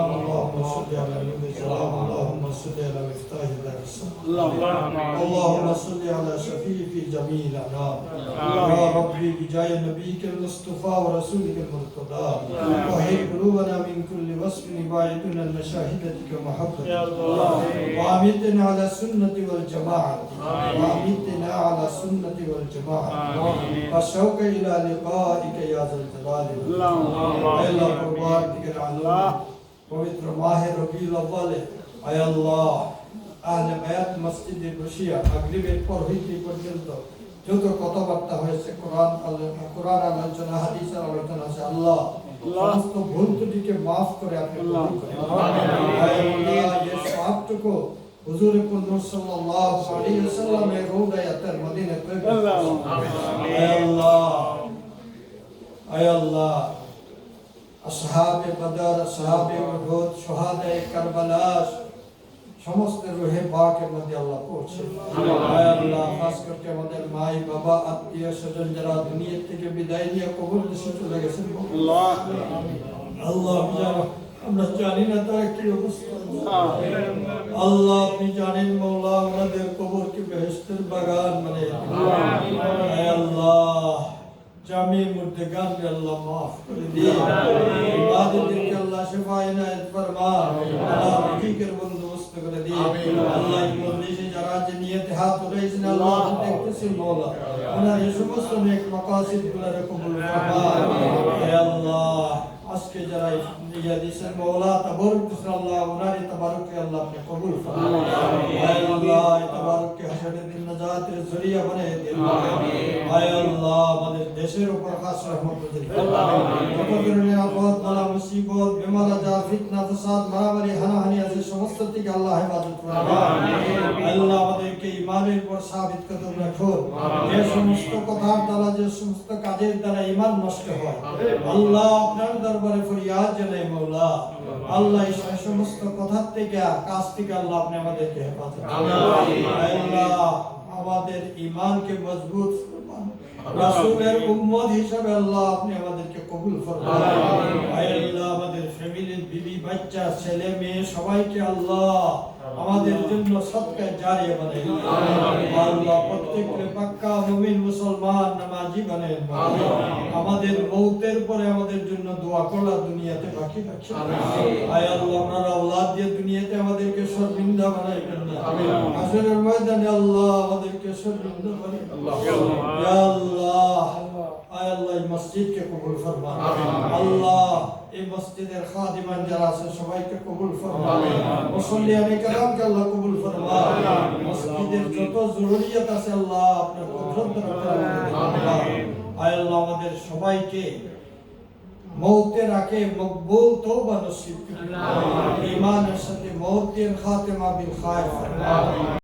اللهم صل على النبي اللهم صل على مفتاح دار السلام اللهم صل على شفيع في جميع الأنام يا ربي بجاه نبيك المصطفى ورسولك المرتضى وهب قلوبنا من كل وصف يباعدنا المشاهدتك ومحبتك وأمتنا على السنة والجماعة وأمتنا على السنة والجماعة والشوق إلى لقائك يا ذا الجلال والإكرام مبارك العلم পবিত্র মাহে রবিউল আউয়ালে আয় আল্লাহ আহলে বায়াত মসজিদে বসিয়া মাগরিবের পর হইতে পর্যন্ত যত কথাবার্তা হয়েছে কোরআন আলোচনা হাদিসের আলোচনা আছে আল্লাহ সমস্ত ভুল ত্রুটিকে maaf করে আপনি কবুল করেন আয় আল্লাহ এই সবটুকু হুজুর নূর সাল্লাল্লাহু আলাইহি ওয়াসাল্লামের রওজায়াতের মদিনা তৈবা আয় আল্লাহ আসহাবে বদর আসহাবে উহুদ শুহাদায়ে কারবালা সমস্ত রূহে পাকের মধ্যে আল্লাহ পৌঁছে আয় আল্লাহ খাস করে আমাদের মাই বাবা আত্মীয় স্বজন যারা দুনিয়া থেকে বিদায় নিয়ে কবর দেশে চলে গেছেন আল্লাহ আল্লাহ আমরা জানি না তারা কি অবস্থা আল্লাহ আপনি জানেন মাওলা আমাদের কবর কি বেহেশতের বাগান মানে আয় আল্লাহ জামি মুর্দেগান কে আল্লাহ maaf করে দিন ইবাদতকে আল্লাহ শিফা ইনায়াত ফরমা আল্লাহ রফিকের বন্দোবস্ত করে দিন আল্লাহ মজলিসে যারা যে নিয়তে হাত উঠাইছেন আল্লাহ দেখতেছেন মাওলা ওনার এই সমস্ত নেক মাকাসিদ গুলো কবুল ফরমা হে আল্লাহ আজকে যারা নিয়ে দিয়েছেন মাওলা তাবারক আল্লাহ ওনারই তাবারকে আল্লাহ আপনি কবুল ফরমা হে আল্লাহ তাবারকে হাসরের দিন নাজাতের জরিয়া বানিয়ে দিন হে আল্লাহ আমাদের দেশের উপর খাস রহমত দিন যত ধরনের আপদ বালা মুসিবত বেমার আজার ফিতনা ফাসাদ মারামারি হানাহানি আছে সমস্ত থেকে আল্লাহ হেফাজত করুন আল্লাহ আমাদেরকে ঈমানের উপর সাবিত কদম রাখুন যে সমস্ত কথার দ্বারা যে সমস্ত কাজের দ্বারা ঈমান নষ্ট হয় আল্লাহ আপনার দরবারে ফরিয়াদ জানাই মাওলা আল্লাহ এই সমস্ত কথা থেকে কাজ থেকে আল্লাহ আপনি আমাদেরকে হেফাজত করুন আল্লাহ আমাদের ঈমানকে মজবুত ফরমান রাসূলের উম্মত হিসেবে আল্লাহ আপনি আমাদেরকে কবুল ফরমান আল্লাহ আমাদের ফ্যামিলির বিবি বাচ্চা ছেলে মেয়ে সবাইকে আল্লাহ আমাদের জন্য সদকায়ে জারিয়া বানাই আল্লাহ প্রত্যেককে পাক্কা মুমিন মুসলমান নামাজি বানাই আমাদের মওতের পরে আমাদের জন্য দোয়া করা দুনিয়াতে বাকি রাখেন আয় আল্লাহ আপনার আওলাদ দিয়ে দুনিয়াতে আমাদেরকে শর্মিন্দা বানাইবেন না হাসরের ময়দানে আল্লাহ আমাদেরকে শর্মিন্দা বানাই ইয়া আল্লাহ আয় আল্লাহ এই মসজিদকে কবুল ফরমান আল্লাহ এই মসজিদের খাদিমান যারা আছে সবাইকে কবুল ফরমান মুসল্লিয়ানে কেরামকে আল্লাহ কবুল ফরমান মসজিদের যত জরুরিয়াত আছে আল্লাহ আপনার কুদরত দ্বারা আয় আল্লাহ আমাদের সবাইকে মওতের আগে মকবুল তওবা নসিব করুন ঈমানের সাথে মওতের খাতেমা বিল খায়র ফরমান